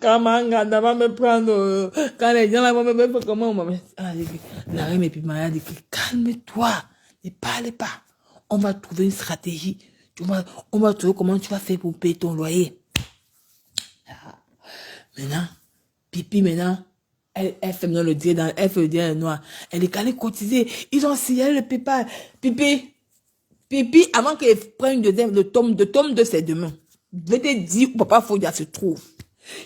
Kamanga va me prendre. Quand les gens là vont me faire comment on va me... La reine et puis Maya dit calme-toi, ne parle pas. On va trouver une stratégie. On va trouver comment tu vas faire pour payer ton loyer. Maintenant, Pipi, maintenant, elle fait maintenant le dire dans, elle fait le dire noir. Elle est allée cotiser. Ils ont signalé le PayPal. Pipi, avant qu'elle prenne le tome de ses deux mains. Je vais te dire où Papa Fodia se trouve.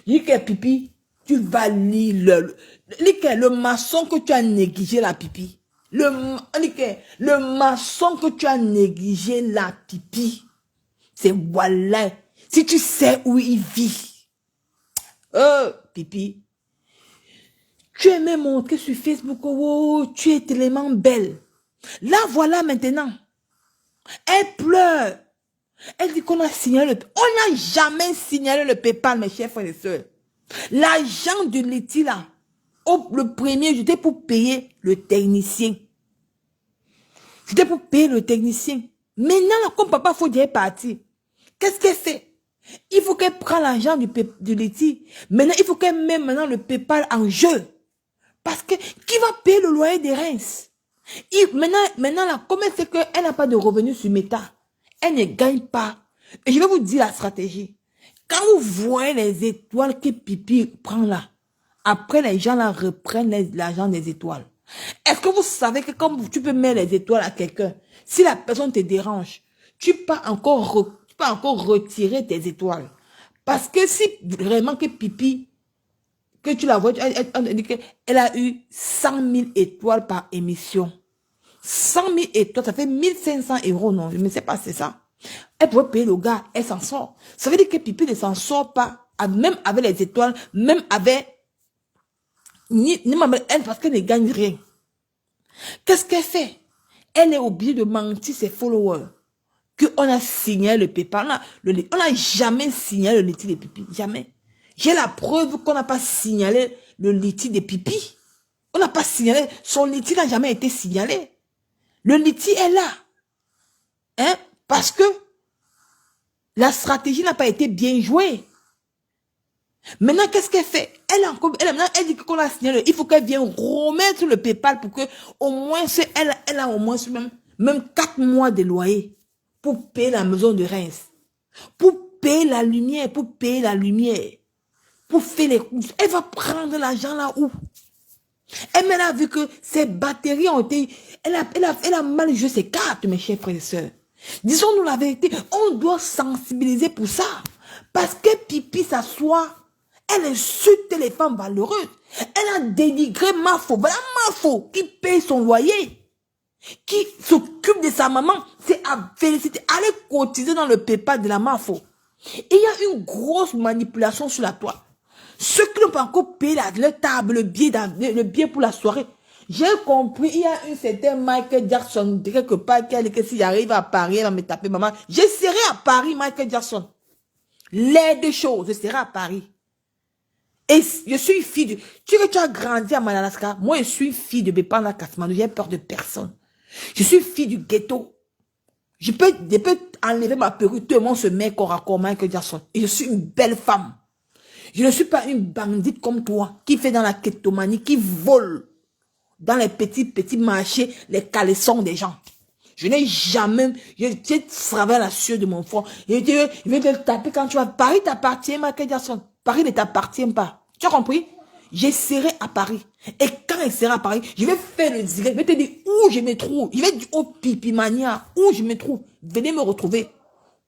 Il dit que Pipi, tu vas lire le maçon que tu as négligé la Pipi. Le maçon que tu as négligé la Pipi. C'est voilà. Si tu sais où il vit. Pipi. Tu aimais montrer sur Facebook, oh, tu es tellement belle. Là, voilà maintenant. Elle pleure. Elle dit qu'on a signalé on n'a jamais signalé le PayPal, mes chers frères et sœurs. L'argent de Letty, là, le premier, j'étais pour payer le technicien. C'était pour payer le technicien. Maintenant, là, comme Papa Fodia est parti, qu'est-ce qu'elle fait? Il faut qu'elle prenne l'argent de Letty. Maintenant, il faut qu'elle mette maintenant le PayPal en jeu. Parce que qui va payer le loyer des Reims? Maintenant, là, comment c'est qu'elle n'a pas de revenus sur Meta? Elle ne gagne pas. Et je vais vous dire la stratégie. Quand vous voyez les étoiles que Pipi prend là, après les gens là reprennent l'argent des étoiles. Est-ce que vous savez que quand tu peux mettre les étoiles à quelqu'un, si la personne te dérange, tu peux encore retirer tes étoiles. Parce que si vraiment que Pipi, que tu la vois, elle dit qu'elle a eu 100 000 étoiles par émission. 100 000 étoiles, ça fait 1500 €, non? Je ne sais pas, c'est ça. Elle pourrait payer le gars, elle s'en sort. Ça veut dire que Pipi ne s'en sort pas, même avec les étoiles, même avec... Même elle, parce qu'elle ne gagne rien. Qu'est-ce qu'elle fait? Elle est obligée de mentir ses followers. Qu'on a signé le PayPal. On n'a jamais signalé le litige de Pipi. Jamais. J'ai la preuve qu'on n'a pas signalé le litige de Pipi. On n'a pas signalé. Son litige n'a jamais été signalé. Le litige est là. Hein? Parce que la stratégie n'a pas été bien jouée. Maintenant, qu'est-ce qu'elle fait? Elle dit qu'on a signalé. Il faut qu'elle vienne remettre le PayPal pour que, au moins, elle a au moins même 4 mois de loyer pour payer la maison de Reims. Pour payer la lumière, pour faire les courses. Elle va prendre l'argent là où? Elle a vu que ses batteries ont été... Elle a mal joué ses cartes, mes chers frères et sœurs. Disons-nous la vérité, on doit sensibiliser pour ça. Parce que Pipi s'assoit, elle insulte les femmes valeureuses. Elle a dénigré Mafo. Voilà Mafo qui paye son loyer. Qui s'occupe de sa maman. C'est à féliciter. Allez cotiser dans le PayPal de la Mafo. Et il y a une grosse manipulation sur la toile. Ceux qui n'ont pas encore payé le table, le billet pour la soirée. J'ai compris, il y a une certaine Michael Jackson, quelque part, qui a dit que si j'arrive à Paris, elle va me taper maman. Je serai à Paris, Michael Jackson. Les deux choses, je serai à Paris. Et je suis fille de... Tu as grandi à Madagascar. Moi, je suis fille de Bépanda Katmandou. J'ai peur de personne. Je suis fille du ghetto. Je peux enlever ma perruque, tout le monde se met corps à corps, Michael Jackson. Et je suis une belle femme. Je ne suis pas une bandite comme toi, qui fait dans la kétomanie, qui vole dans les petits marchés, les caleçons des gens. Je n'ai jamais, j'ai travaillé la sueur de mon front. Je vais te taper quand tu vas. Paris t'appartient, Michael Jackson. Paris ne t'appartient pas. Tu as compris? Je serai à Paris. Et quand elle sera à Paris, je vais faire le direct. Je vais te dire où je me trouve. Je vais dire au Pipimania, où je me trouve. Venez me retrouver.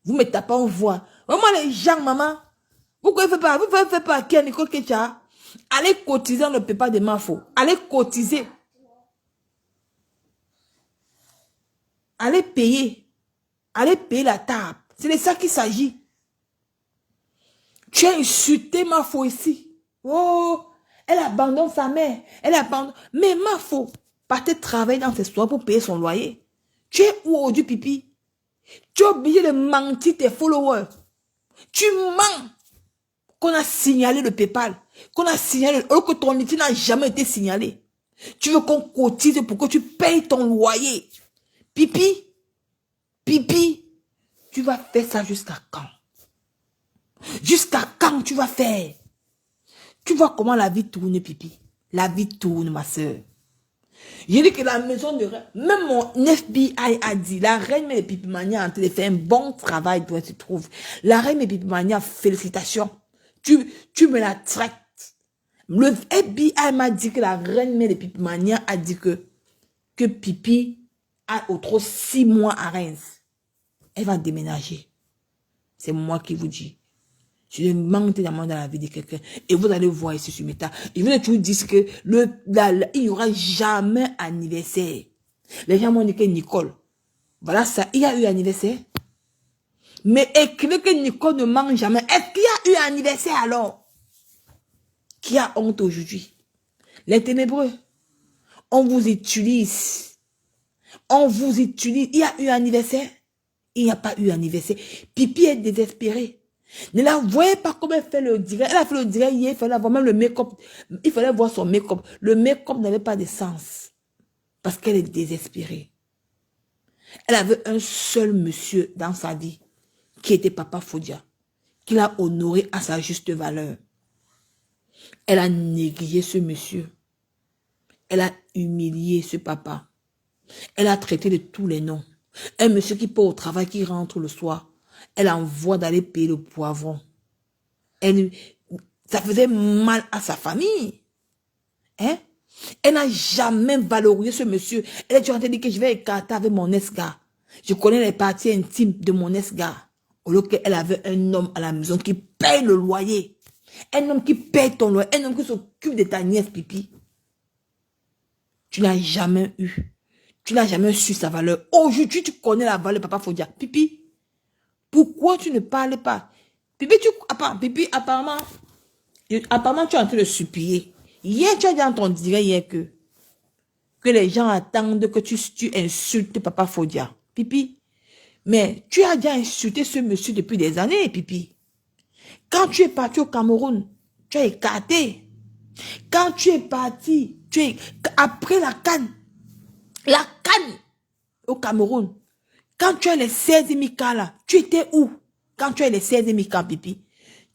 Vous me tapez en voix. Vraiment les gens, maman. Vous ne faites pas qui a Nicole Kecha. Allez cotiser dans le PayPal de Mafo. Allez cotiser. Allez payer. Allez payer la table. C'est de ça qu'il s'agit. Tu as insulté Mafo ici. Oh, elle abandonne sa mère. Elle abandonne. Mais Mafo, partez travailler dans ses soins pour payer son loyer. Tu es où aujourd'hui, Pipi? Tu es obligé de mentir tes followers. Tu mens. Qu'on a signalé le PayPal. Qu'on a signalé, alors que ton litige n'a jamais été signalé. Tu veux qu'on cotise pour que tu payes ton loyer. Pipi, tu vas faire ça jusqu'à quand? Jusqu'à quand tu vas faire? Tu vois comment la vie tourne, Pipi. La vie tourne, ma soeur. J'ai dit que la maison de reine, même mon FBI a dit, la reine et Pipimania ont en train de faire un bon travail où elle se trouve. La reine et Pipimania, félicitations. Tu me la traites. Le FBI m'a dit que la reine mère de Pipimania a dit que Pipi a au trop 6 mois à Reims. Elle va déménager. C'est moi qui vous dis. Je ne manque dans la vie de quelqu'un. Et vous allez voir ici sur Meta. Et vous toujours dire que il n'y aura jamais anniversaire. Les gens m'ont dit que Nicole, voilà ça, il y a eu anniversaire. Mais écrivez que Nicole ne mange jamais. Est-ce qu'il y a eu anniversaire alors? Qui a honte aujourd'hui? Les ténébreux. On vous utilise. On vous utilise. Il y a eu anniversaire. Il n'y a pas eu anniversaire. Pipi est désespérée. Ne la voyez pas comment elle fait le direct. Elle a fait le direct hier, il fallait voir même le make-up. Il fallait voir son make-up. Le make-up n'avait pas de sens. Parce qu'elle est désespérée. Elle avait un seul monsieur dans sa vie, qui était Papa Fodia, qui l'a honoré à sa juste valeur. Elle a négligé ce monsieur. Elle a humilié ce papa. Elle a traité de tous les noms. Un monsieur qui part au travail, qui rentre le soir. Elle envoie d'aller payer le poivron. Ça faisait mal à sa famille. Hein? Elle n'a jamais valorisé ce monsieur. Elle est toujours en train de dire que je vais écarter avec mon ex-gars. Je connais les parties intimes de mon ex-gars. Au lieu qu'elle avait un homme à la maison qui paye le loyer. Un homme qui paye ton loyer. Un homme qui s'occupe de ta nièce, Pipi. Tu n'as jamais eu. Tu n'as jamais su sa valeur. Aujourd'hui, tu connais la valeur de Papa Fodia. Pipi. Pourquoi tu ne parles pas? Pipi, apparemment, tu es en train de supplier. Hier, tu as dit dans ton direct hier que les gens attendent que tu insultes Papa Fodia. Pipi, mais tu as déjà insulté ce monsieur depuis des années, Pipi. Quand tu es parti au Cameroun, tu as écarté. Quand tu es parti, après la canne au Cameroun, quand tu as les 16 Mika là, tu étais où? Quand tu as les 16 Mika, Pipi,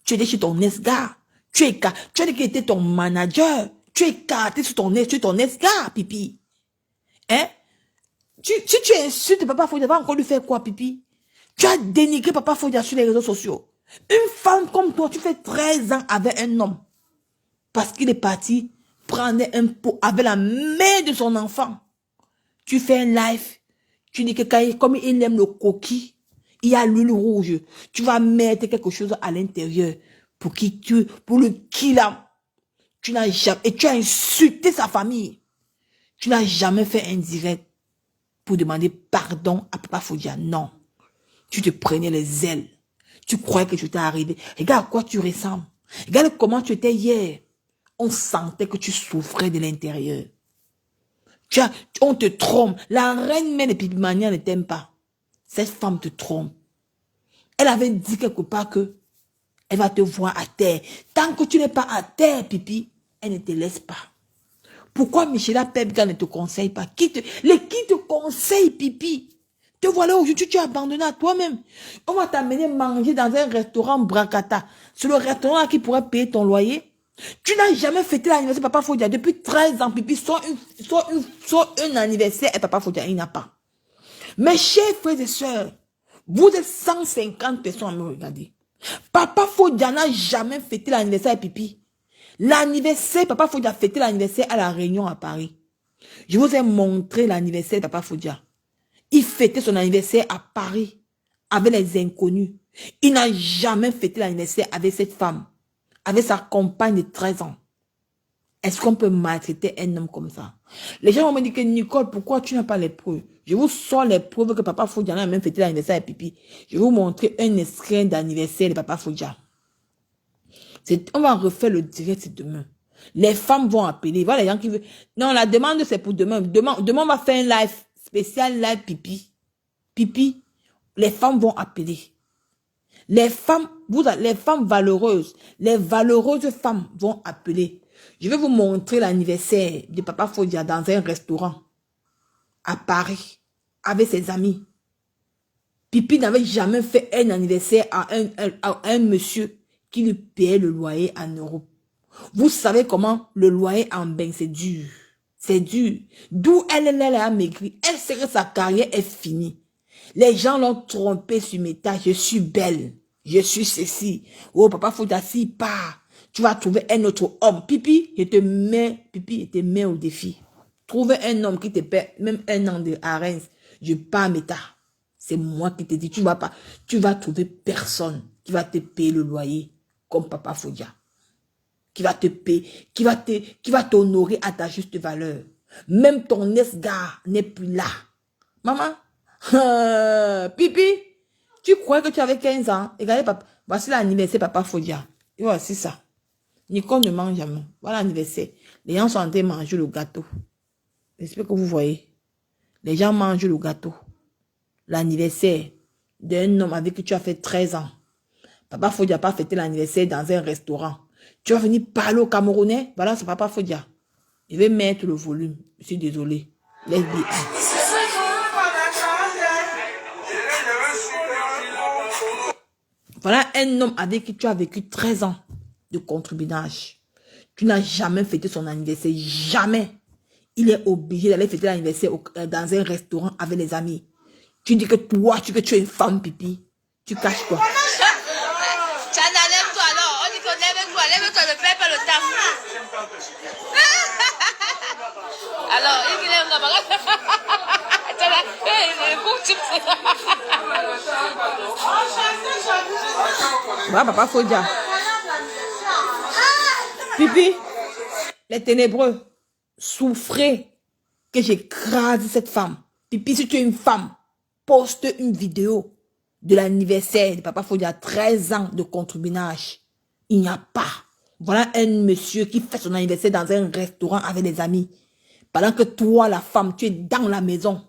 tu étais chez ton ex-gars. Tu as dit qu'il était ton manager. Tu es écarté sur ton ex-gars, Pipi. Hein? Si tu insultes Papa Fodia, va encore lui faire quoi, Pipi? Tu as dénigré Papa Fodia sur les réseaux sociaux. Une femme comme toi, tu fais 13 ans avec un homme. Parce qu'il est parti prendre un pot avec la main de son enfant. Tu fais un live. Tu dis que comme il aime le coquille, il y a l'huile rouge. Tu vas mettre quelque chose à l'intérieur pour le killer. Tu n'as jamais, et tu as insulté sa famille. Tu n'as jamais fait un direct pour demander pardon à Papa Fodia. Non. Tu te prenais les ailes. Tu croyais que je t'ai arrivé. Regarde à quoi tu ressembles. Regarde comment tu étais hier. On sentait que tu souffrais de l'intérieur. On te trompe. La reine mère de Pipimania ne t'aime pas. Cette femme te trompe. Elle avait dit quelque part que elle va te voir à terre. Tant que tu n'es pas à terre, Pipi, elle ne te laisse pas. Pourquoi Michela Pepga ne te conseille pas? Qui te conseille, Pipi? Te voilà aujourd'hui, tu es abandonné à toi-même. On va t'amener manger dans un restaurant Bracata. C'est le restaurant qui pourrait payer ton loyer. Tu n'as jamais fêté l'anniversaire Papa Fodia depuis 13 ans, Pipi. Soit un anniversaire et Papa Fodia, il n'a pas. Mes chers frères et sœurs, vous êtes 150 personnes à me regarder. Papa Fodia n'a jamais fêté l'anniversaire à Pipi. L'anniversaire, Papa Fodia a fêté l'anniversaire à la Réunion à Paris. Je vous ai montré l'anniversaire de Papa Fodia. Il fêtait son anniversaire à Paris avec les inconnus. Il n'a jamais fêté l'anniversaire avec cette femme, avec sa compagne de 13 ans. Est-ce qu'on peut maltraiter un homme comme ça? Les gens vont me dire que Nicole, pourquoi tu n'as pas les preuves? Je vous sors les preuves que Papa Fodia a même fêté l'anniversaire à Pipi. Je vais vous montrer un extrait d'anniversaire de Papa Fodia. On va refaire le direct demain. Les femmes vont appeler. Voilà les gens qui veulent. Non, la demande c'est pour demain. Demain, on va faire un live spécial live Pipi. Pipi, les femmes vont appeler. Les femmes valeureuses, les valeureuses femmes vont appeler. Je vais vous montrer l'anniversaire de Papa Fodia dans un restaurant à Paris avec ses amis. Pipi n'avait jamais fait un anniversaire à un monsieur qui lui payait le loyer en euros. Vous savez comment le loyer en bain, c'est dur. C'est dur. D'où elle a maigri. Elle sait que sa carrière est finie. Les gens l'ont trompé sur mes tas. Je suis belle. Je suis ceci. Oh, papa, faut t'assis pas. Tu vas trouver un autre homme. Pipi, je te mets au défi. Trouver un homme qui te paie même un an de arène. Je pars mes tas. C'est moi qui te dis, tu vas trouver personne qui va te payer le loyer comme papa Fodia. Qui va te payer, qui va t'honorer à ta juste valeur. Même ton ex-gars n'est plus là. Maman, Pipi, tu crois que tu avais 15 ans? Regardez, papa, voici l'anniversaire papa Fodia. Et voici ça. Nicole ne mange jamais. Voilà l'anniversaire. Les gens sont en train de manger le gâteau. J'espère que vous voyez. Les gens mangent le gâteau. L'anniversaire d'un homme avec qui tu as fait 13 ans. Papa Fodia n'a pas fêté l'anniversaire dans un restaurant. Tu vas venir parler au Camerounais. Voilà, c'est papa Fodia. Je vais mettre le volume. Je suis désolé. Laisse bien. Voilà un homme avec qui tu as vécu 13 ans de concubinage. Tu n'as jamais fêté son anniversaire. Jamais. Il est obligé d'aller fêter l'anniversaire dans un restaurant avec les amis. Tu dis que toi, tu es une femme, Pipi. Tu caches quoi? Chana, lève-toi alors. On dit qu'on lève-toi. Lève-toi, ne perds pas le temps. Alors, il est voilà, papa Fodia. Pipi, les ténébreux, souffrez que j'écrase cette femme. Pipi, si tu es une femme, poste une vidéo de l'anniversaire de papa Fodia, 13 ans de concubinage. Il n'y a pas. Voilà un monsieur qui fait son anniversaire dans un restaurant avec des amis. Pendant que toi, la femme, tu es dans la maison.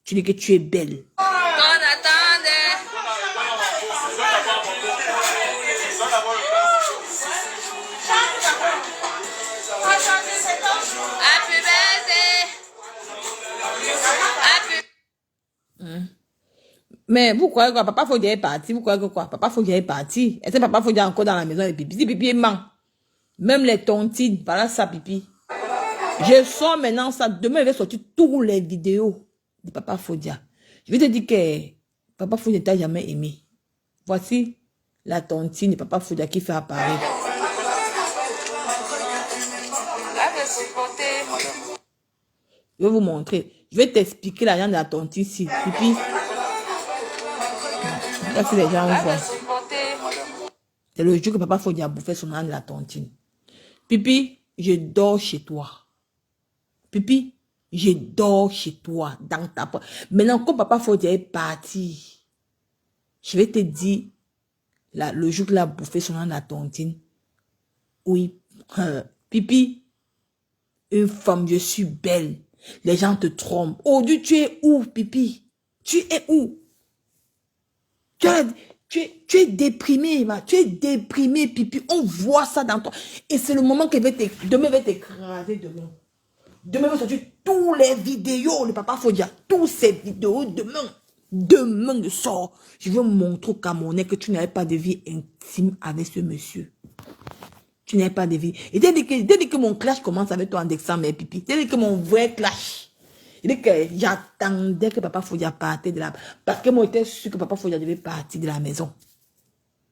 Tu dis que tu es belle. On attendait. Happy birthday. Happy. Mais vous croyez quoi? Papa Fodia est parti. Vous croyez que quoi? Papa Fodia est parti. Est-ce que papa Fodia est encore dans la maison de Pipi? Si Pipi ment. Même les tontines, voilà ça, Pipi. Je sors maintenant ça. Demain, je vais sortir toutes les vidéos de papa Fodia. Je vais te dire que papa Fodia ne t'a jamais aimé. Voici la tontine de papa Fodia qui fait apparaître. Je vais vous montrer. Je vais t'expliquer l'argent de la tontine ici. Pipi. Là, si les gens voient. C'est le jour que papa Fodia a bouffé son argent de la tontine. Pipi, je dors chez toi. Pipi, je dors chez toi, dans ta porte. Maintenant, quand papa Fodia est parti, je vais te dire, le jour qu'il a bouffé son argent de la tontine, oui, Pipi, une femme, je suis belle. Les gens te trompent. Oh Dieu, tu es où, Pipi? Tu es où? Tu es déprimé, tu es déprimé, Pipi. On voit ça dans toi. Et c'est le moment que demain va t'écraser demain. Demain va sortir toutes les vidéos de papa Fodia. Toutes ces vidéos demain. Demain je sors. Je vais montrer au Camerounais que tu n'avais pas de vie intime avec ce monsieur. Tu n'avais pas de vie. Et dès que mon clash commence avec toi en décembre, Pipi. Dès que mon vrai clash. Il dit que j'attendais que papa Fodia partait de là. Parce que moi, j'étais sûr que papa Fodia devait partir de la maison.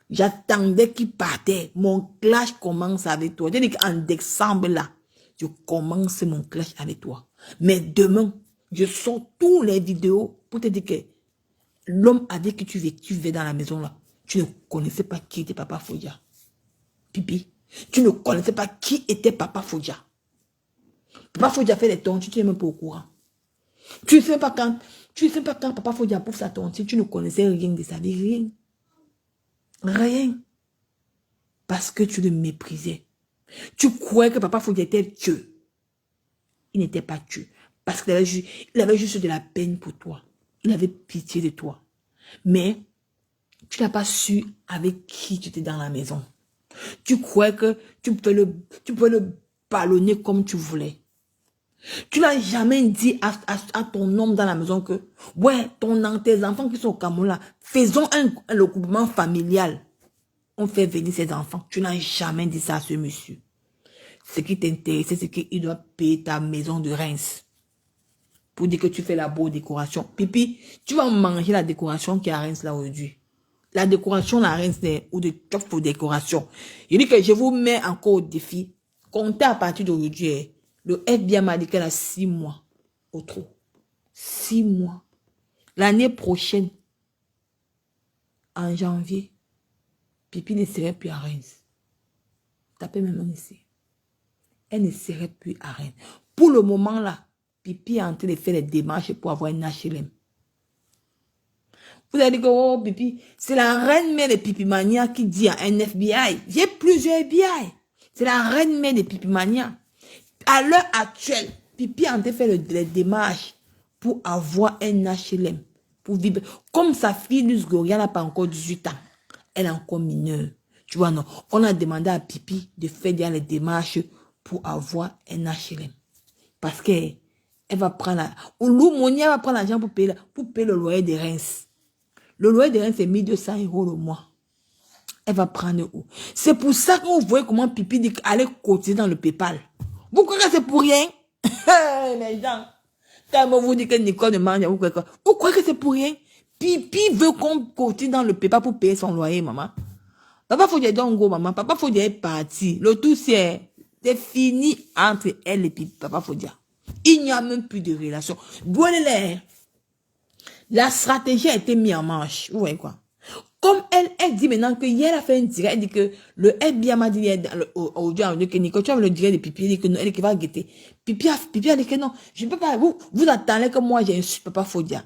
J'attendais qu'il partait. Mon clash commence avec toi. Il dit qu'en décembre, là, je commence mon clash avec toi. Mais demain, je sors toutes les vidéos pour te dire que l'homme avec qui tu vivais dans la maison, là, tu ne connaissais pas qui était papa Fodia. Pipi, tu ne connaissais pas qui était papa Fodia. Papa Fodia fait des tons, tu n'es même pas au courant. Tu ne sais pas quand papa Fodia pour sa tontine, tu ne connaissais rien de sa vie, rien. Rien. Parce que tu le méprisais. Tu croyais que papa Fodia était Dieu. Il n'était pas Dieu. Parce qu'il avait juste de la peine pour toi. Il avait pitié de toi. Mais tu n'as pas su avec qui tu étais dans la maison. Tu croyais que tu pouvais le ballonner comme tu voulais. Tu n'as jamais dit à ton homme dans la maison que, ouais, tes enfants qui sont au Cameroun là, faisons un regroupement familial. On fait venir ses enfants. Tu n'as jamais dit ça à ce monsieur. Ce qui t'intéressait, c'est qu'il doit payer ta maison de Reims. Pour dire que tu fais la beau décoration. Pipi, tu vas manger la décoration qui est à Reims là aujourd'hui. La décoration à Reims, ou de top pour décoration. Je dis que je vous mets encore au défi. Comptez à partir d'aujourd'hui. Le FBI m'a dit qu'elle a 6 mois. Au trop. 6 mois. L'année prochaine, en janvier, Pipi ne serait plus à Reims. Tapez même ici. Elle ne serait plus à Reims. Pour le moment là, Pipi est en train de faire les démarches pour avoir une HLM. Vous avez dit que, oh, Pipi, c'est la reine mère de Pipi Mania qui dit à un FBI. J'ai plusieurs FBI. C'est la reine mère de Pipi Mania. À l'heure actuelle, Pipi est en train de faire les démarches pour avoir un HLM. Pour vivre. Comme sa fille Luz Gloria n'a pas encore 18 ans. Elle est encore mineure. Tu vois, non. On a demandé à Pipi de faire les démarches pour avoir un HLM. Parce que elle va prendre Monia va prendre l'argent pour payer le loyer de Reims. Le loyer de Reims, c'est 1200 € le mois. Elle va prendre où? C'est pour ça que vous voyez comment Pipi dit qu'elle est cotisée dans le PayPal. Vous croyez que c'est pour rien? Les gens, quand vous dites que Nicole ne mange, vous croyez que c'est pour rien? Pipi veut qu'on cotise dans le PayPal pour payer son loyer, maman. Papa Fodia donc go, maman. Papa Fodia est parti. Le tout, c'est fini entre elle et Papa Fodia. Il n'y a même plus de relation. La stratégie a été mise en marche. Vous voyez quoi? Comme elle dit maintenant que hier elle a fait un direct, elle dit que le FBI m'a dit aujourd'hui que Nico, tu vas le direct de Pipi, elle dit que non, elle va guetter. Pipi a dit que non, je ne peux pas, vous attendez que moi j'ai un super Papa Fodia.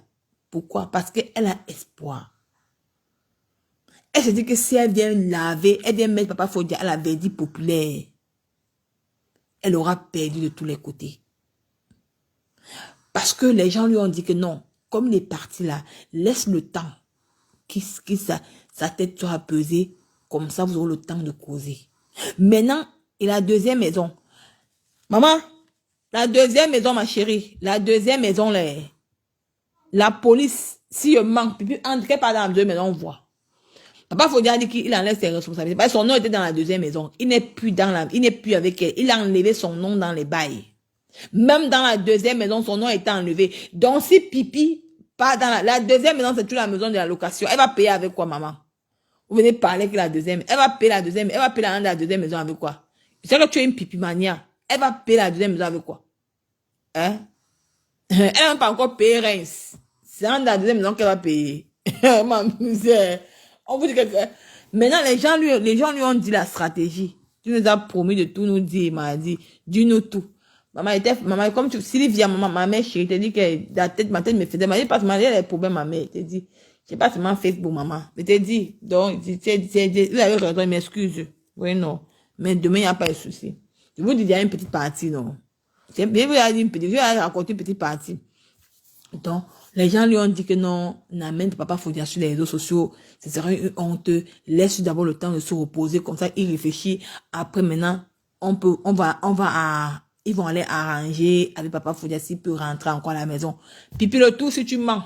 Pourquoi? Parce qu'elle a espoir. Elle se dit que si elle vient laver, elle vient mettre Papa Fodia à la verdict populaire, elle aura perdu de tous les côtés. Parce que les gens lui ont dit que non, comme il est parti là, laisse le temps sa tête soit pesée, comme ça vous aurez le temps de causer. Maintenant, il a la deuxième maison. Maman, la deuxième maison, ma chérie, la deuxième maison, la police, si je manque, puis entrer pas dans la deuxième maison, on voit. Papa Fodia dit qu'il enlève ses responsabilités. Parce que son nom était dans la deuxième maison. Il n'est plus il n'est plus avec elle. Il a enlevé son nom dans les bails. Même dans la deuxième maison, son nom a été enlevé. Donc, si Pipi, pas dans la deuxième maison, c'est toujours la maison de la location. Elle va payer avec quoi, maman? Vous venez parler que la deuxième. Elle va payer la deuxième. Elle va payer la deuxième maison avec quoi? C'est que tu es une Pipi Mania. Elle va payer la deuxième maison avec quoi? Hein? Elle n'a pas encore payé Reims. C'est dans la deuxième maison qu'elle va payer. Ma misère. On vous dit que... Maintenant, les gens lui ont dit la stratégie. Tu nous as promis de tout nous dire. Il m'a dit, dis-nous tout. Maman, comme tu, Sylvia, ma mère chérie, t'as dit que ma tête me faisait mal. Il y a des problèmes, ma mère. T'as dit, j'ai pas seulement Facebook, maman. Mais t'as dit, donc, il avait raison, il m'excuse. Oui, non. Mais demain, il n'y a pas de souci. Je vous dis, il y a une petite partie, non. Je vais raconter une petite partie. Donc, les gens lui ont dit que non, n'amène Papa Fodia sur les réseaux sociaux. Ce serait une honte. Laisse d'abord le temps de se reposer. Comme ça, il réfléchit. Après, maintenant, ils vont aller arranger avec Papa Fodia s'il peut rentrer encore à la maison. Pipi, le tout si tu mens.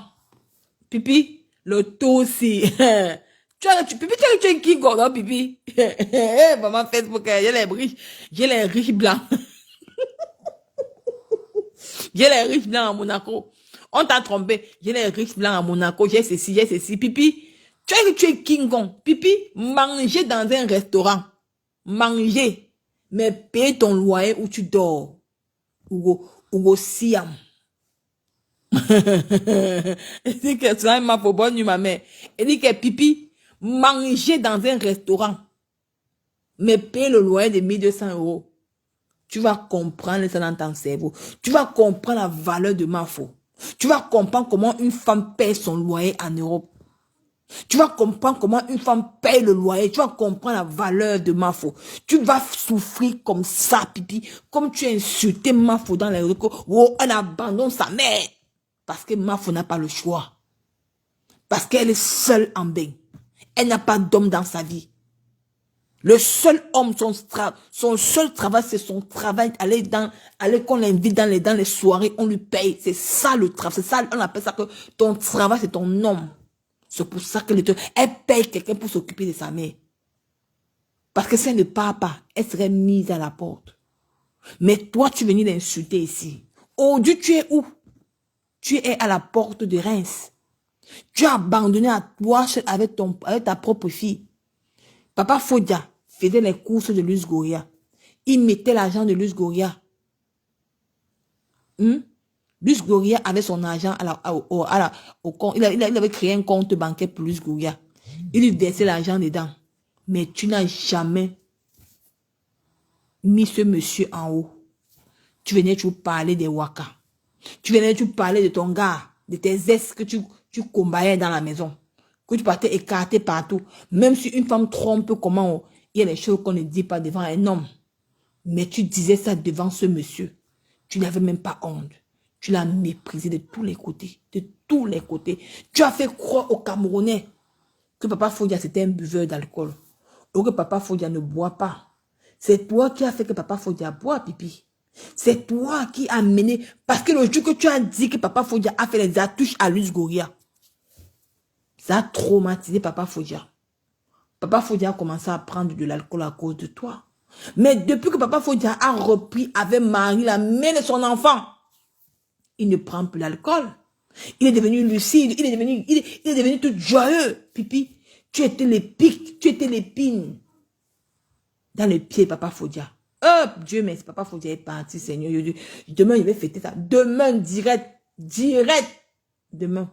Pipi, le tout si. Pipi, tu es qui, Gordon, Pipi? Maman Facebook, j'ai les riches blancs. J'ai les riches blancs à Monaco. On t'a trompé. J'ai les riches blancs à Monaco. J'ai ceci. Pipi, tu es King Kong. Pipi, manger dans un restaurant. Manger. Mais paye ton loyer où tu dors. Ou Siam. Elle dit que ça m'a fait bonne nuit, ma mère. Elle dit que Pipi, manger dans un restaurant. Mais paye le loyer de 1200 €. Tu vas comprendre ça dans ton cerveau. Tu vas comprendre la valeur de ma faute. Tu vas comprendre comment une femme paye son loyer en Europe. Tu vas comprendre comment une femme paye le loyer. Tu vas comprendre la valeur de ma faute. Tu vas souffrir comme ça, Pipi. Comme tu as insulté ma faute dans les recours. Oh, elle abandonne sa mère. Parce que ma faute n'a pas le choix. Parce qu'elle est seule en bain. Elle n'a pas d'homme dans sa vie. Le seul homme, son seul travail, c'est son travail. Aller qu'on l'invite dans les soirées, on lui paye. C'est ça le travail. C'est ça, on appelle ça que ton travail, c'est ton homme. C'est pour ça que elle paye quelqu'un pour s'occuper de sa mère. Parce que si elle ne part pas, elle serait mise à la porte. Mais toi, tu venais d'insulter ici. Oh Dieu, tu es où? Tu es à la porte de Reims. Tu as abandonné à toi seul avec ta propre fille. Papa Fodia faisait les courses de Luz Goria. Il mettait l'argent de Luz Goria. Luz Goria avait son argent au compte. Il avait créé un compte bancaire pour Luz Goria. Il lui versait l'argent dedans. Mais tu n'as jamais mis ce monsieur en haut. Tu venais toujours parler des Waka. Tu venais toujours parler de ton gars, de tes ex que tu combattais dans la maison. Que tu partais écarter partout. Même si une femme trompe, comment il y a des choses qu'on ne dit pas devant un homme. Mais tu disais ça devant ce monsieur. Tu n'avais même pas honte. Tu l'as méprisé de tous les côtés. De tous les côtés. Tu as fait croire aux Camerounais que Papa Fodia c'était un buveur d'alcool. Ou que Papa Fodia ne boit pas. C'est toi qui as fait que Papa Fodia boit, pipi. C'est toi qui as mené. Parce que le jour que tu as dit que Papa Fodia a fait les attouches à Luz Goria, ça a traumatisé Papa Fodia. Papa Fodia a commencé à prendre de l'alcool à cause de toi. Mais depuis que Papa Fodia a repris avec Marie la mère de son enfant, il ne prend plus l'alcool. Il est devenu lucide, il est devenu tout joyeux. Pipi, tu étais les pics, tu étais l'épine dans le pied, Papa Fodia. Oh, Dieu merci, Papa Fodia est parti, Seigneur. Demain, il va fêter ça. Demain, direct. Demain,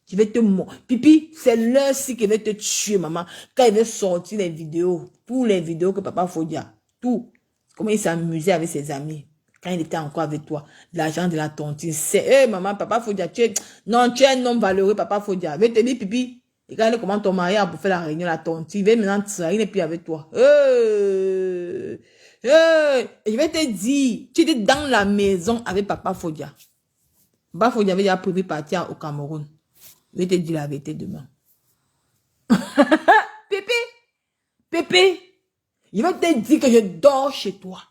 je vais te mordre. Pipi, c'est l'heure-ci qui va te tuer, maman. Quand il va sortir les vidéos, tous les vidéos que Papa Fodia, tout. Comment il s'amusait avec ses amis. Quand il était encore avec toi, l'argent de la tontine, c'est, maman, Papa Fodia, tu es un homme valeureux, Papa Fodia. Je vais te dire, pipi, regarde comment ton mari a pour faire la réunion, la tontine, il va maintenant trahir, il n'est plus avec toi. Je vais te dire, tu étais dans la maison avec Papa Fodia. Papa Fodia avait déjà prévu partir au Cameroun. Je vais te dire la vérité demain. Pépé, je vais te dire que je dors chez toi.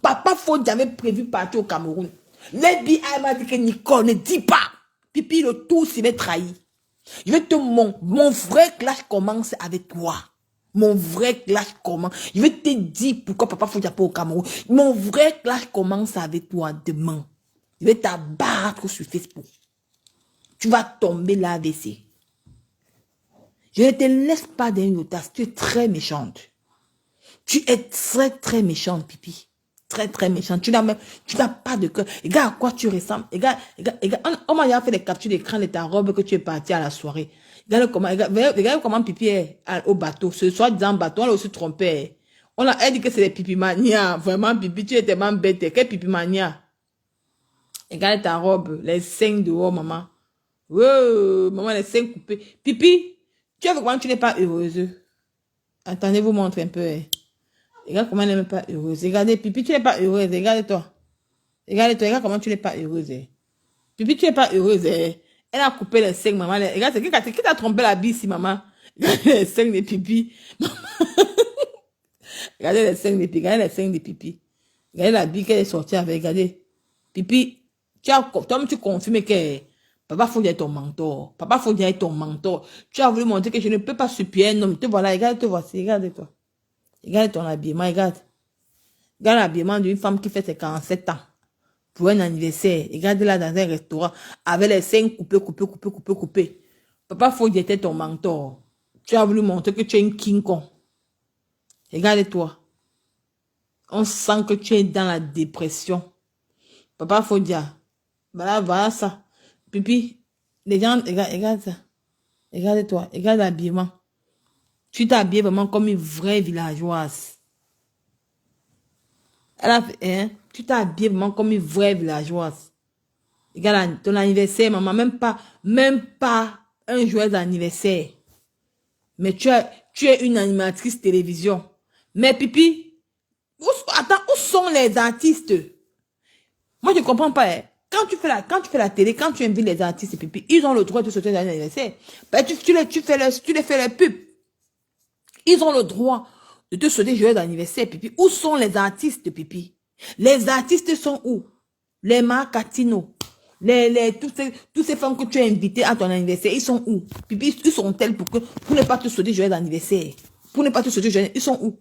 Papa Fodia avait prévu partir au Cameroun. L'FBI m'a dit que Nicole, ne dis pas. Pipi, le tout s'il va trahir. Je vais te mon vrai clash commence avec toi. Mon vrai clash commence. Je vais te dire pourquoi Papa Fodia pas au Cameroun. Mon vrai clash commence avec toi demain. Je vais t'abattre sur Facebook. Tu vas tomber là, AVC. Je ne te laisse pas dans une tasse. Tu es très méchante. Tu es très, très méchante, Pipi. Très, très méchante. Tu n'as pas de cœur. Regarde à quoi tu ressembles. Regarde. On m'a déjà fait des captures d'écran de ta robe que tu es parti à la soirée. Regarde comment Pipi est au bateau. Ce soir, dans le bateau, on l'a aussi trompé. Elle dit que c'est des Pipi mania. Vraiment, Pipi, tu es tellement bête. Quel Pipi mania? Regarde ta robe. Les seins dehors, maman. Wow, maman, les seins coupés. Pipi, tu vois comment tu n'es pas heureuse. Attendez, vous montre un peu. Regarde comment elle n'est pas heureuse. Regardez, Pipi, tu n'es pas heureuse. Regarde-toi. Regarde comment tu n'es pas heureuse. Pipi, tu n'es pas heureuse. Elle a coupé les seins, maman. Regarde, qui t'a trompé la bille ici, maman? Regardez les seins de Pipi. Regardez les seins de Pipi. Regardez les seins de Pipi. Regardez la bille qu'elle est sortie avec. Regardez. Pipi, toi, tu confirmes que Papa Fodia est ton mentor. Papa Fodia est ton mentor. Tu as voulu montrer que je ne peux pas supplier un homme. Te voilà, regarde, te voici, regarde-toi. Regarde ton habillement, regarde. Regarde l'habillement d'une femme qui fait ses 47 ans. Pour un anniversaire. Regarde là dans un restaurant. Avec les seins coupés. Papa Fodia était ton mentor. Tu as voulu montrer que tu es une King Kong. Regarde-toi. On sent que tu es dans la dépression. Papa Fodia. Voilà ça. Pipi, les gens, regarde ça. Regarde-toi, regarde l'habillement. Tu t'habilles vraiment comme une vraie villageoise. Tu t'habilles vraiment comme une vraie villageoise. Regarde ton anniversaire, maman, même pas un joyeux anniversaire. Mais tu es une animatrice télévision. Mais Pipi, où sont les artistes? Moi, je ne comprends pas, hein. Quand tu fais la télé, quand tu invites les artistes, Pipi, ils ont le droit de sauter dans l'anniversaire. Ben, tu les fais les pubs. Ils ont le droit de te sauter joyeux d'anniversaire, Pipi. Où sont les artistes, Pipi? Les artistes sont où? Les Marcatino. Tous ces femmes que tu as invitées à ton anniversaire, ils sont où? Pipi, ils sont tels pour ne pas te sauter joyeux d'anniversaire. Pour ne pas te sauter joyeux, ils sont où?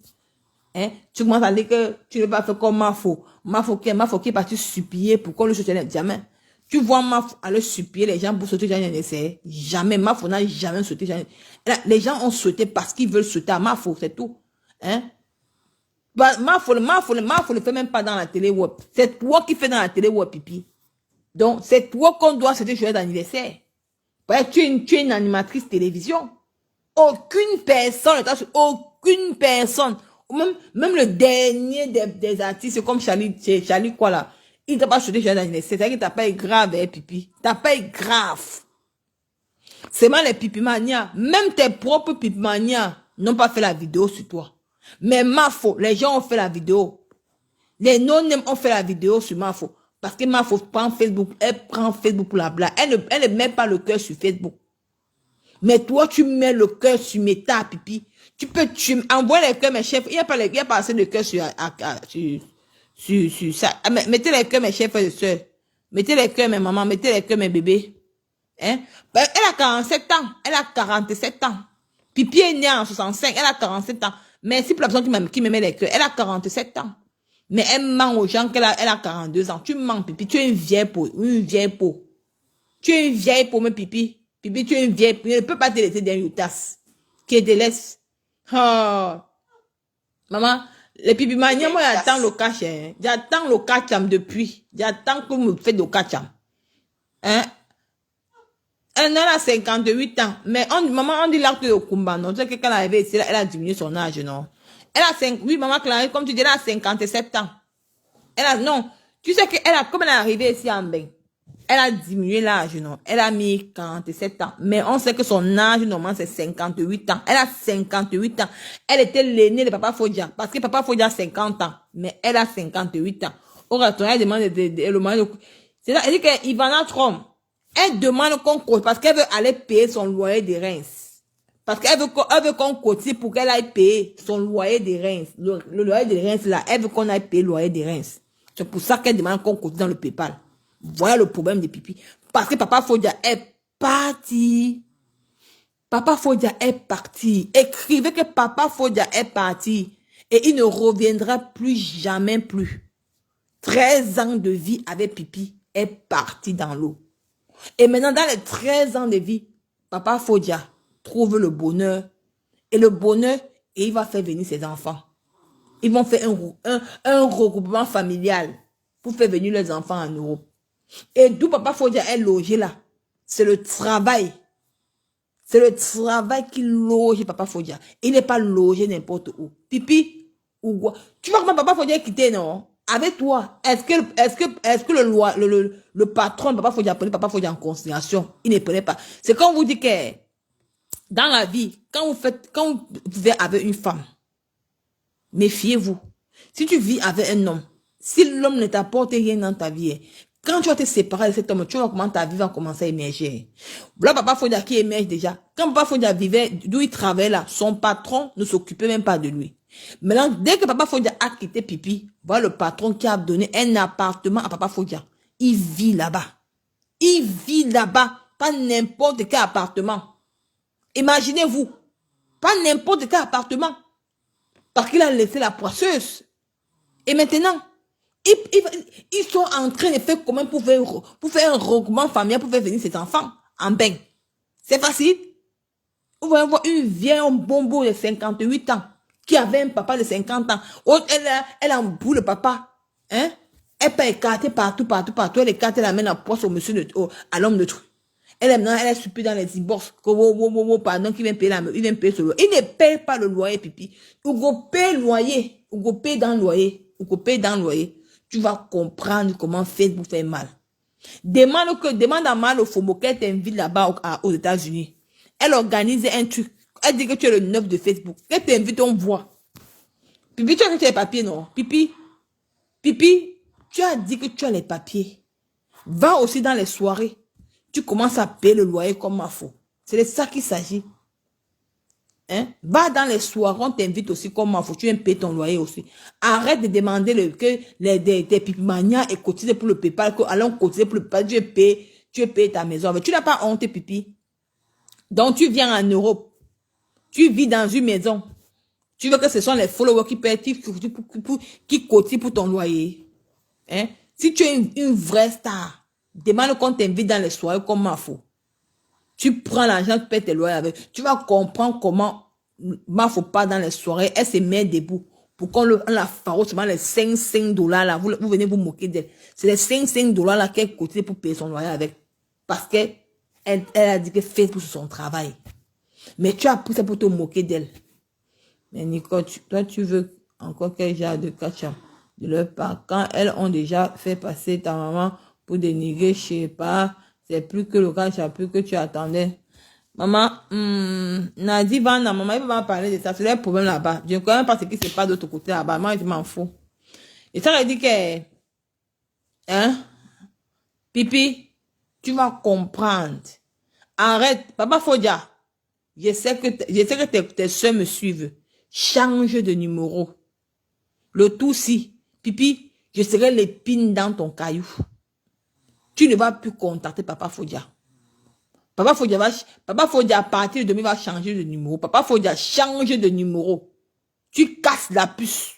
Hein? Tu commences à dire que tu ne vas pas faire comme Mafo. Mafo qui est parti supplier pour qu'on le soutienne. Jamais. Tu vois Mafo aller supplier les gens pour sauter, jamais essayé. Jamais. Mafo n'a jamais sauté. Jamais. Les gens ont sauté parce qu'ils veulent sauter à Mafo, c'est tout. Hein? Mafo ne fait même pas dans la télé web. C'est toi qui fais dans la télé web, pipi. Donc, c'est toi qu'on doit sauter joyeux d'anniversaire. Tu es une animatrice télévision. Aucune personne, aucune personne, même le dernier des artistes, comme Charlie quoi là, il t'a pas sauté joyeux d'anniversaire. C'est-à-dire qu'il t'a pas eu grave, hein, pipi. T'as pas eu grave. C'est mal les pipimanias. Même tes propres pipimanias n'ont pas fait la vidéo sur toi. Mais Mafo, les gens ont fait la vidéo. Les non-name ont fait la vidéo sur Mafo. Parce que Mafo prend Facebook, elle prend Facebook pour la blague. Elle ne met pas le cœur sur Facebook. Mais toi, tu mets le cœur sur Meta, pipi. Tu envoies les cœurs, mes chefs. Il n'y a pas assez de cœur sur ça. Mettez les cœurs, mes chefs et soeurs. Mettez les cœurs, mes mamans. Mettez les cœurs, mes bébés. Hein? Elle a 47 ans. Elle a 47 ans. Pipi est née en 65. Elle a 47 ans. Merci pour la personne qui me met les cœurs. Elle a 47 ans. Mais elle ment aux gens qu'elle a 42 ans. Tu mens, pipi. Tu es une vieille peau. Une vieille peau. Tu es une vieille peau, mais pipi. Pipi, tu es une vieille peau. Je ne peux pas te laisser dans une tasse. Qui te laisse. Oh. Maman, les pipi mania, moi, j'attends le cash. Hein. J'attends le cacham depuis. J'attends que vous me faites le cacham. Hein? Elle a 58 ans. Mais maman, on dit l'acte de Kumba, non? Tu sais que quand elle est arrivée ici, elle a diminué son âge, non? Elle a oui, maman Clarisse, comme tu dis, elle a 57 ans. Non. Tu sais comme elle est arrivée ici en bain, elle a diminué l'âge, non? Elle a mis 47 ans. Mais on sait que son âge, normalement, c'est 58 ans. Elle a 58 ans. Elle était l'aînée de Papa Fodia. Parce que Papa Fodia a 50 ans. Mais elle a 58 ans. Au retour, elle demande le mari. C'est ça, elle dit que Ivana Trump, elle demande qu'on cote parce qu'elle veut aller payer son loyer de Reims. Parce qu'elle veut qu'on cotise pour qu'elle aille payer son loyer de Reims. Le loyer de Reims, là, elle veut qu'on aille payer le loyer de Reims. C'est pour ça qu'elle demande qu'on cotise dans le PayPal. Voilà le problème de pipi. Parce que Papa Fodia est parti. Papa Fodia est parti. Écrivez que Papa Fodia est parti. Et il ne reviendra plus jamais plus. 13 ans de vie avec pipi est parti dans l'eau. Et maintenant, dans les 13 ans de vie, Papa Fodia trouve le bonheur. Et le bonheur, et il va faire venir ses enfants. Ils vont faire un regroupement familial pour faire venir les enfants en Europe. Et d'où Papa Fodia est logé là. C'est le travail. C'est le travail qui loge Papa Fodia. Il n'est pas logé n'importe où. Pipi, ou quoi. Tu vois comment Papa Fodia est quitté, non? Avec toi, est-ce que le patron de Papa Fodia prenait Papa Fodia en considération? Il ne prenait pas. C'est quand on vous dit que dans la vie, quand vous vivez avec une femme, méfiez-vous. Si tu vis avec un homme, si l'homme ne t'apporte rien dans ta vie, quand tu vas te séparer de cet homme, tu vas comment ta vie va commencer à émerger. Là, Papa Fodia qui émerge déjà. Quand Papa Fodia vivait, d'où il travaillait là, son patron ne s'occupait même pas de lui. Maintenant, dès que Papa Fodia a quitté Pipi, voilà le patron qui a donné un appartement à Papa Fodia. Il vit là-bas. Il vit là-bas. Pas n'importe quel appartement. Imaginez-vous. Pas n'importe quel appartement. Parce qu'il a laissé la poisseuse. Et maintenant, ils sont en train de faire comment pour faire un regroupement familial pour faire venir ses enfants en bain. C'est facile. Vous voyez voir une vieille bonbon de 58 ans qui avait un papa de 50 ans. Elle a un bout le papa. Hein? Elle peut écarter partout. Elle écarte, elle amène la poisse au monsieur à l'homme de truc. Elle est supplie dans les divorces. Pardon, qui vient payer il vient payer ce loyer. Il ne paye pas le loyer, pipi. Ou paye le loyer. Ou paye dans le loyer. Tu vas comprendre comment Facebook fait mal. Demande à Mal au Fomo qu'elle t'invite là-bas aux États-Unis. Elle organise un truc. Elle dit que tu es le neuf de Facebook. Elle t'invite, on voit. Pipi, tu as les papiers, non? Pipi, tu as dit que tu as les papiers. Va aussi dans les soirées. Tu commences à payer le loyer comme Mafo. C'est de ça qu'il s'agit. Hein? Va dans les soirées, on t'invite aussi comme Mafo. Tu viens payer ton loyer aussi. Arrête de demander que des pipimanias et cotiser pour le PayPal. Allons cotiser pour le PayPal. Tu veux payer ta maison. Tu n'as pas honte, pipi. Donc tu viens en Europe. Tu vis dans une maison. Tu veux que ce sont les followers qui paient, qui cotient pour ton loyer. Hein? Si tu es une vraie star, demande qu'on t'invite dans les soirées comme Mafo. Tu prends l'argent, tu payes tes loyers avec. Tu vas comprendre comment Mafo pas dans les soirées, elle se met debout. Pour qu'on la faroche, seulement les 5 dollars là, vous venez vous moquer d'elle. C'est les 5 dollars là qu'elle cotise pour payer son loyer avec. Parce qu'elle a dit que Facebook c'est son travail. Mais tu as pris ça pour te moquer d'elle. Mais Nicole, toi tu veux encore quel genre de catch-up de leur part. Quand elles ont déjà fait passer ta maman pour dénigrer, je sais pas, c'est plus que le catch-up que tu attendais. Maman, Nadi Vanda, maman, il va parler de ça. C'est le problème là-bas. Je ne connais pas ce qui se passe de l'autre côté là-bas. Moi, je m'en fous. Et ça, elle dit que, hein, Pipi, tu vas comprendre. Arrête, Papa Fodia. Je sais que tes soeurs me suivent. Change de numéro. Le tout si, Pipi, je serai l'épine dans ton caillou. Tu ne vas plus contacter Papa Fodia. Papa Fodia, à partir de demain, va changer de numéro. Papa Fodia, change de numéro. Tu casses la puce.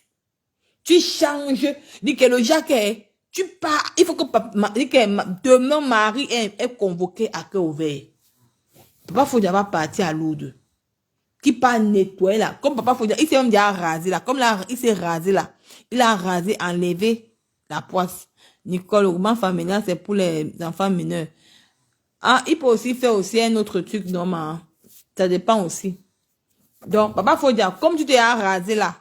Tu changes. Dis que le Jacques, tu pars. Il faut que demain, Marie est convoqué à cœur ouvert. Papa Fodia va partir à Lourdes. Qui part nettoyer là. Comme Papa Fodia, il s'est même déjà rasé là. Comme là, il s'est rasé là. Il a rasé, enlevé la poisse. Nicole, le mouvement familial, c'est pour les enfants mineurs. Ah, il peut aussi faire aussi un autre truc, non, mais ça dépend aussi. Donc, Papa Fodia, comme tu t'es rasé là,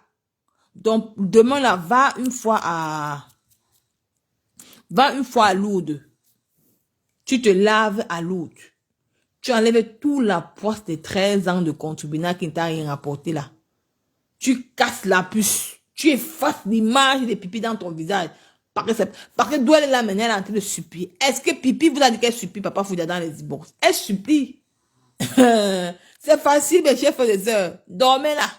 donc, demain là, va une fois à Lourdes. Tu te laves à Lourdes. Tu enlèves tout la poisse de 13 ans de concubinat qui ne t'a rien rapporté là. Tu casses la puce. Tu effaces l'image des pipis dans ton visage. Parce que d'où elle est là maintenant, elle est en train de supplier. Est-ce que Pipi vous a dit qu'elle supplie Papa Fodia dans les bourses? Elle supplie. C'est facile, mes chers frères et sœurs. Dormez là.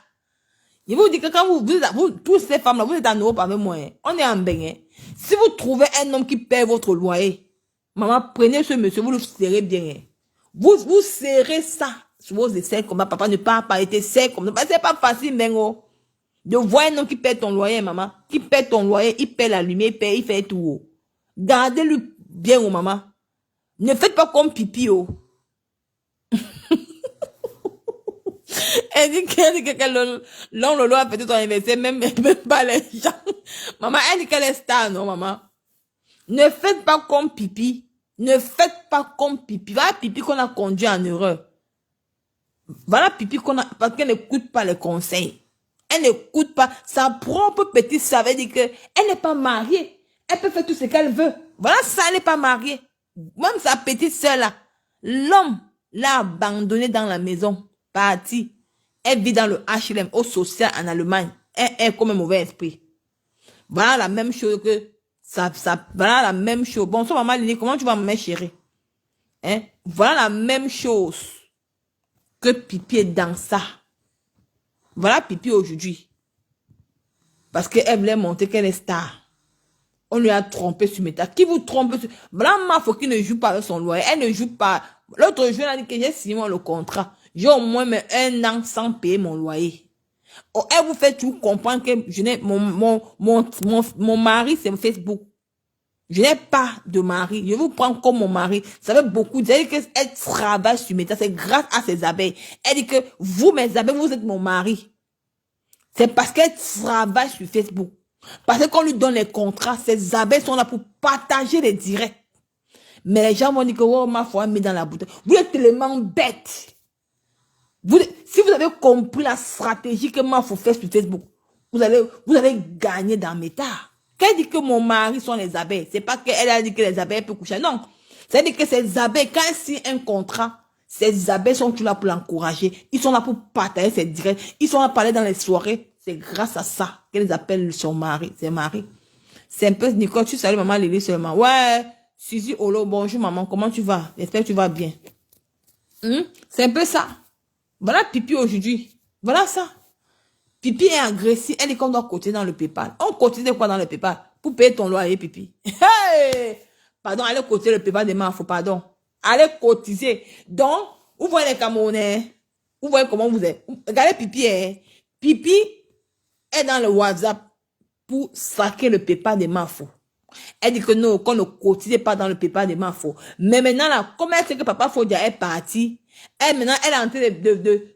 Je vous dis que quand vous tous ces femmes-là, vous êtes en Europe avec moi. Hein. On est en bain. Hein. Si vous trouvez un homme qui paie votre loyer, maman, prenez ce monsieur, vous le serrez bien. Hein. Vous serrez ça sur vos aisselles comme ça. Papa ne part pas été sec comme ça. C'est pas facile, mais oh. De voir un homme qui paie ton loyer, maman. Qui paie ton loyer, il paie la lumière, il fait tout. Gardez-le bien, oh, maman. Ne faites pas comme Pipi, oh. Elle dit que l'on a fait ton anniversaire, même pas les gens. Maman, elle dit qu'elle est star, non, maman. Ne faites pas comme Pipi. Ne faites pas comme Pipi. Voilà Pipi qu'on a conduit en erreur. Voilà Pipi qu'on a, parce qu'elle n'écoute pas les conseils. Elle n'écoute pas sa propre petite sœur. Elle dit que elle n'est pas mariée. Elle peut faire tout ce qu'elle veut. Voilà ça, elle n'est pas mariée. Même sa petite sœur là. L'homme l'a abandonnée dans la maison. Parti. Elle vit dans le HLM, au social en Allemagne. Elle est comme un mauvais esprit. Voilà la même chose que voilà la même chose. Bonsoir maman Lili, comment tu vas me chérie? Hein? Voilà la même chose que Pipi est dans ça. Voilà Pipi aujourd'hui. Parce qu'elle voulait montrer qu'elle est star. On lui a trompé sur Meta. Qui vous trompe sur... Voilà Mafo qui ne joue pas avec son loyer. Elle ne joue pas. L'autre jour, elle a dit que j'ai signé le contrat. J'ai au moins 1 an sans payer mon loyer. Oh, elle vous fait tout comprendre que je n'ai mon mari, c'est Facebook. Je n'ai pas de mari. Je vous prends comme mon mari. Ça fait beaucoup. Elle dit qu'elle travaille sur Meta. C'est grâce à ses abeilles. Elle dit que vous, mes abeilles, vous êtes mon mari. C'est parce qu'elle travaille sur Facebook. Parce que quand on lui donne les contrats, ces abeilles sont là pour partager les directs. Mais les gens vont dire que oh, ma foi mis dans la bouteille. Vous êtes tellement bête. Si vous avez compris la stratégie que ma foi fait sur Facebook, vous allez gagner dans Meta. Qu'elle dit que mon mari sont les abeilles, c'est pas qu'elle a dit que les abeilles peuvent coucher. Non. C'est-à-dire que ces abeilles, quand elle signe un contrat, ces abeilles sont là pour l'encourager. Ils sont là pour partager ses directs. Ils sont là pour aller dans les soirées. C'est grâce à ça qu'elle appelle son mari. C'est mari. C'est un peu, Nicole, tu salues maman Lily seulement. Ouais, Suzy, Olo, bonjour maman, comment tu vas? J'espère que tu vas bien. C'est un peu ça. Voilà Pipi aujourd'hui. Voilà ça. Pipi est agressif. Elle est comme doit cotiser dans le PayPal. On cotise quoi dans le PayPal? Pour payer ton loyer, Pipi. Hey! Pardon, allez cotiser le PayPal demain, faut pardon. Allez cotiser. Donc, vous voyez les Camerounais. Vous voyez comment vous êtes. Regardez Pipi, hein. Pipi est dans le WhatsApp pour saquer le PayPal de Mafo. Elle dit que non, qu'on ne cotise pas dans le PayPal de Mafo. Mais maintenant, là, comme elle sait que Papa Fodia est parti, elle, maintenant, elle est en train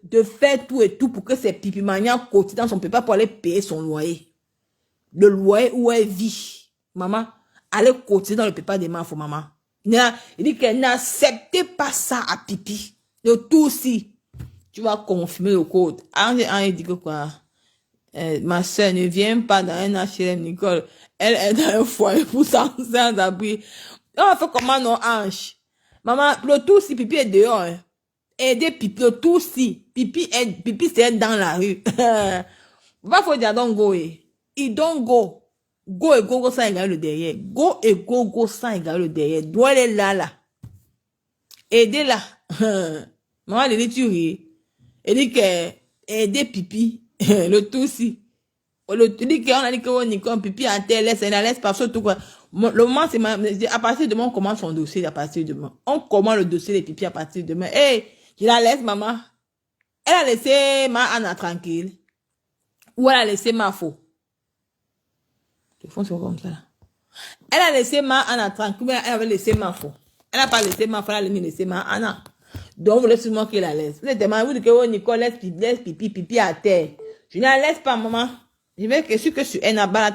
de faire tout et tout pour que ses pipimanias cotisent dans son PayPal pour aller payer son loyer. Le loyer où elle vit. Maman, allez cotiser dans le PayPal de Mafo, maman. Il dit qu'elle n'acceptait pas ça à Pipi. Le tout aussi. Tu vas confirmer le code. Il dit que quoi? Ma soeur ne vient pas dans un HLM, Nicole. Elle est dans un foyer pour sans abri. On fait comment, non, Ange? Maman, le tout si Pipi est dehors. Hein. Aider Pipi, le tout si. Pipi c'est dans la rue. Va faut dire don't go. Il don't go. Go et go sans égaler le derrière. Go et go sans égaler le derrière. Doit aller là. Aidez-la. Maman, elle dit tu ris. Elle dit que aider Pipi. Le tout si. Il dit qu'on a dit que Nicole Pipi à terre, elle laisse pas tout quoi. Le moment c'est à partir de demain on commence son dossier à partir de demain. On commence le dossier des Pipi à partir de demain. Hey, je la laisse maman. Elle a laissé ma Anna tranquille. Ou elle a laissé ma faux. Le fond c'est comme ça là. Elle a laissé ma Anna tranquille, mais elle avait laissé ma faux. Elle a pas laissé ma faux, elle a laissé ma Anna. Donc vous voulez seulement qu'elle la laisse. Vous êtes demandé, vous dites que Nicole laisse Pipi à terre. Je ne la laisse pas maman. Je vais que sur un abat